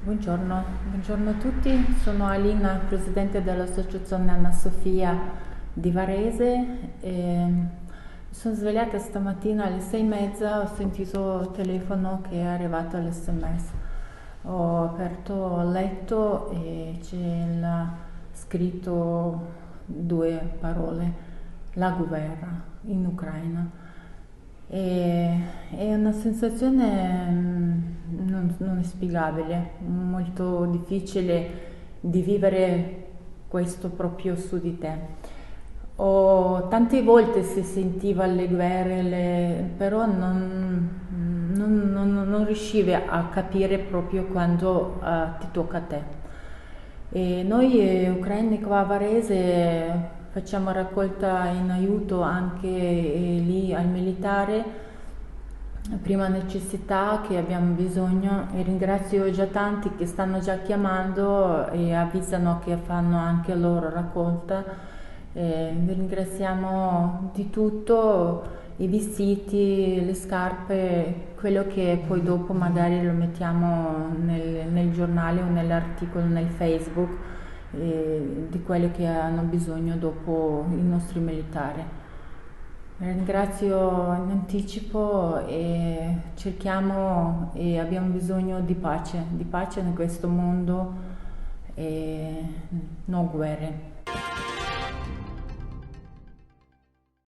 Buongiorno a tutti, sono Alina, presidente dell'associazione Anna Sofia di Varese. Mi sono svegliata stamattina alle 6:30, ho sentito il telefono che è arrivato l'SMS. Ho aperto il letto e scritto due parole: la guerra in Ucraina. È una sensazione non spiegabile, molto difficile di vivere questo proprio su di te. Tante volte si sentiva le guerre, però non riuscivi a capire proprio quando ti tocca a te. E noi ucraini qua a Varese facciamo raccolta in aiuto anche lì al militare, prima necessità che abbiamo bisogno, e ringrazio già tanti che stanno già chiamando e avvisano che fanno anche loro raccolta. Vi ringraziamo di tutto, i vestiti, le scarpe, quello che poi dopo magari lo mettiamo nel giornale o nell'articolo nel Facebook, di quello che hanno bisogno dopo i nostri militari. Ringrazio in anticipo e cerchiamo e abbiamo bisogno di pace in questo mondo e non guerre.